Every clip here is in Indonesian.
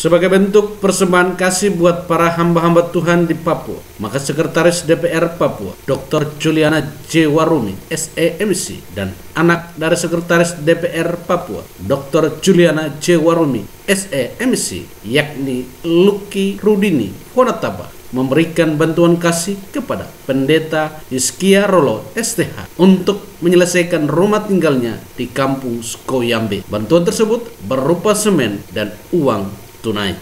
Sebagai bentuk persembahan kasih buat para hamba-hamba Tuhan di Papua, maka Sekretaris DPR Papua, Dr. Juliana J. Warumi, SEMC, dan anak dari Sekretaris DPR Papua, Dr. Juliana J. Warumi, SEMC, yakni Lucky Rudini Fonataba, memberikan bantuan kasih kepada Pendeta Hizkia Rolo STH untuk menyelesaikan rumah tinggalnya di kampung Skoyambe. Bantuan tersebut berupa semen dan uang tunai.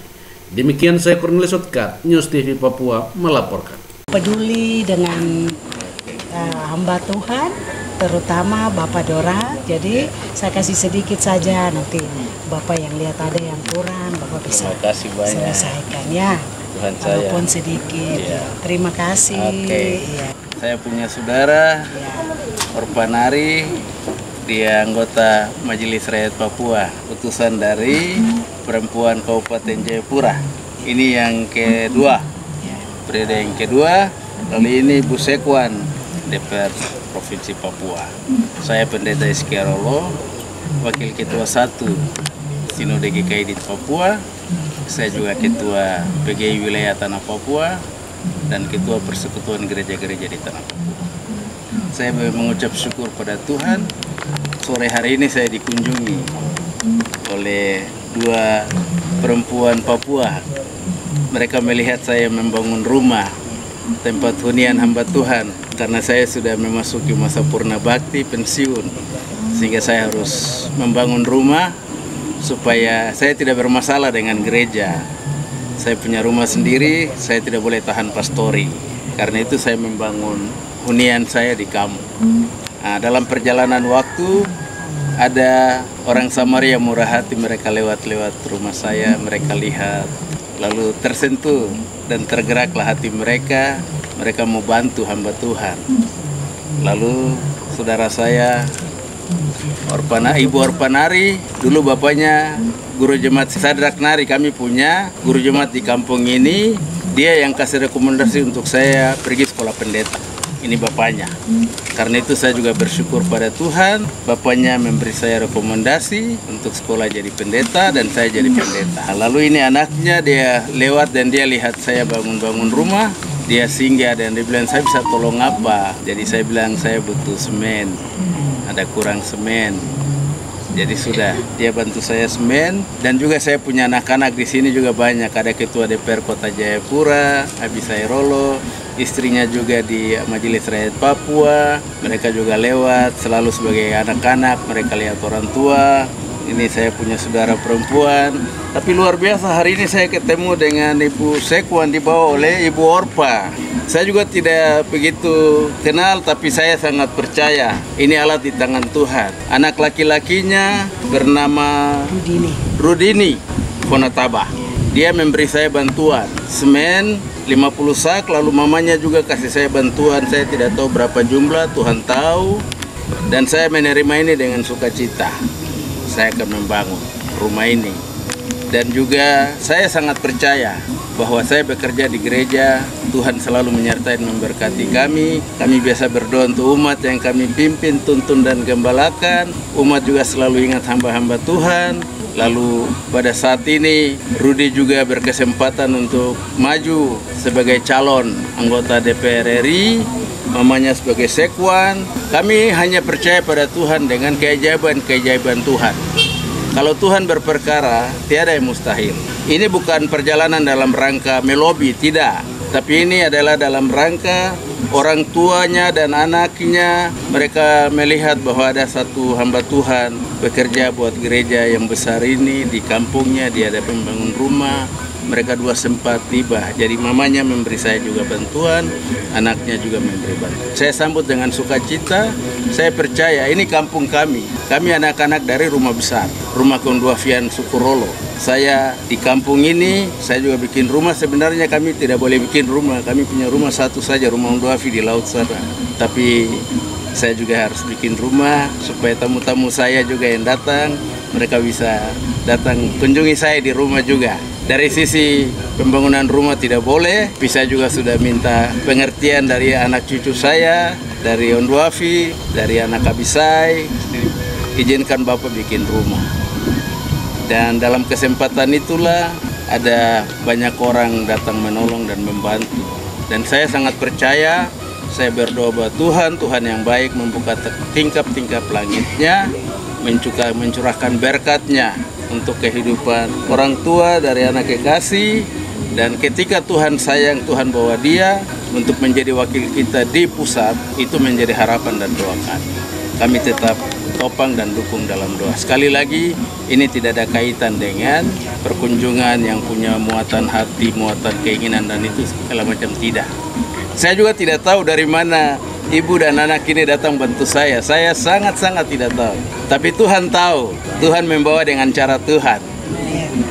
Demikian saya Cornelis Otkat, News TV Papua melaporkan. Peduli dengan hamba Tuhan, terutama Bapak Dora. Jadi saya kasih sedikit saja, nanti Bapak yang lihat ada yang kurang, Bapak bisa selesaikan ya. Tuhan saya. Walaupun sedikit. Ya. Terima kasih. Ya. Saya punya saudara, Orpanari, dia anggota Majelis Rakyat Papua, utusan dari Perempuan Kabupaten Jayapura. Ini yang kedua, periode yang kedua. Kali ini Bu Sekwan, DPR Provinsi Papua. Saya Pendeta Hizkia Rolo, Wakil Ketua 1 Sinode GKI di Papua. Saya juga Ketua PGI Wilayah Tanah Papua dan Ketua Persekutuan Gereja-Gereja di Tanah Papua. Saya mengucap syukur pada Tuhan. Sore hari ini saya dikunjungi oleh dua perempuan Papua. Mereka melihat saya membangun rumah tempat hunian hamba Tuhan karena saya sudah memasuki masa purna bakti pensiun, sehingga saya harus membangun rumah supaya saya tidak bermasalah dengan gereja. Saya punya rumah sendiri, saya tidak boleh tahan pastori. Karena itu saya membangun hunian saya di kampung. Nah, dalam perjalanan waktu ada orang Samaria murah hati, mereka lewat-lewat rumah saya, mereka lihat, lalu tersentuh dan tergeraklah hati mereka, mereka mau bantu hamba Tuhan. Lalu saudara saya, Ibu Orpanari, dulu bapaknya guru jemaat Sadrak Nari, kami punya guru jemaat di kampung ini, dia yang kasih rekomendasi untuk saya pergi sekolah pendeta. Ini bapaknya. Karena itu saya juga bersyukur pada Tuhan, bapaknya memberi saya rekomendasi untuk sekolah jadi pendeta dan saya jadi pendeta. Lalu ini anaknya, dia lewat dan dia lihat saya bangun-bangun rumah, dia singgah dan dia bilang, saya bisa tolong apa? Jadi saya bilang, saya butuh semen, ada kurang semen. Jadi sudah, dia bantu saya semen, dan juga saya punya anak-anak di sini juga banyak. Ada Ketua DPR Kota Jayapura, Abisai Rolo, istrinya juga di Majelis Rakyat Papua. Mereka juga lewat, selalu sebagai anak-anak, mereka lihat orang tua. Ini saya punya saudara perempuan. Tapi luar biasa, hari ini saya ketemu dengan Ibu Sekwan dibawa oleh Ibu Orpa. Saya juga tidak begitu kenal, tapi saya sangat percaya ini alat di tangan Tuhan. Anak laki-lakinya bernama Rudini Fonataba. Dia memberi saya bantuan semen 50 sak, lalu mamanya juga kasih saya bantuan. Saya tidak tahu berapa jumlah, Tuhan tahu. Dan saya menerima ini dengan sukacita. Saya akan membangun rumah ini. Dan juga saya sangat percaya bahwa saya bekerja di gereja, Tuhan selalu menyertai dan memberkati kami. Kami biasa berdoa untuk umat yang kami pimpin, tuntun dan gembalakan. Umat juga selalu ingat hamba-hamba Tuhan. Lalu pada saat ini Rudi juga berkesempatan untuk maju sebagai calon anggota DPR RI, mamanya sebagai Sekwan. Kami hanya percaya pada Tuhan dengan keajaiban Tuhan. Kalau Tuhan berperkara, tiada yang mustahil. Ini bukan perjalanan dalam rangka melobi, tidak. Tapi ini adalah dalam rangka orang tuanya dan anaknya, mereka melihat bahwa ada satu hamba Tuhan bekerja buat gereja yang besar ini di kampungnya, dia ada membangun rumah. Mereka dua sempat tiba, jadi mamanya memberi saya juga bantuan, anaknya juga memberi bantuan. Saya sambut dengan sukacita, saya percaya ini kampung kami. Kami anak-anak dari rumah besar, rumah Konduafian Sukurolo. Saya di kampung ini, saya juga bikin rumah. Sebenarnya kami tidak boleh bikin rumah, kami punya rumah satu saja, rumah Konduafi di laut sana. Tapi saya juga harus bikin rumah supaya tamu-tamu saya juga yang datang, mereka bisa datang kunjungi saya di rumah juga. Dari sisi pembangunan rumah tidak boleh, bisa juga sudah minta pengertian dari anak cucu saya, dari Onduafi, dari anak Abisai, izinkan Bapak bikin rumah. Dan dalam kesempatan itulah ada banyak orang datang menolong dan membantu. Dan saya sangat percaya, saya berdoa buat Tuhan, Tuhan yang baik membuka tingkap-tingkap langitnya, mencurahkan berkatnya untuk kehidupan orang tua dari anak kekasih. Dan ketika Tuhan sayang, Tuhan bawa dia untuk menjadi wakil kita di pusat, itu menjadi harapan dan doa kami. Kami tetap topang dan dukung dalam doa. Sekali lagi, ini tidak ada kaitan dengan perkunjungan yang punya muatan hati, muatan keinginan, dan itu segala macam, tidak. Saya juga tidak tahu dari mana ibu dan anak ini datang bantu saya. Saya sangat-sangat tidak tahu. Tapi Tuhan tahu. Tuhan membawa dengan cara Tuhan.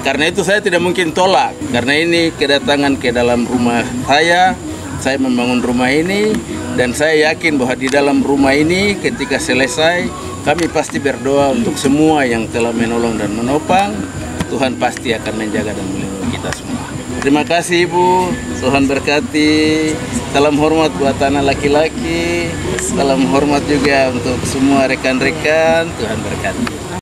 Karena itu saya tidak mungkin tolak. Karena ini kedatangan ke dalam rumah saya membangun rumah ini, dan saya yakin bahwa di dalam rumah ini ketika selesai, kami pasti berdoa untuk semua yang telah menolong dan menopang. Tuhan pasti akan menjaga dan melindungi kita semua. Terima kasih Ibu, Tuhan berkati. Salam hormat buat anak laki-laki. Salam hormat juga untuk semua rekan-rekan. Tuhan berkati.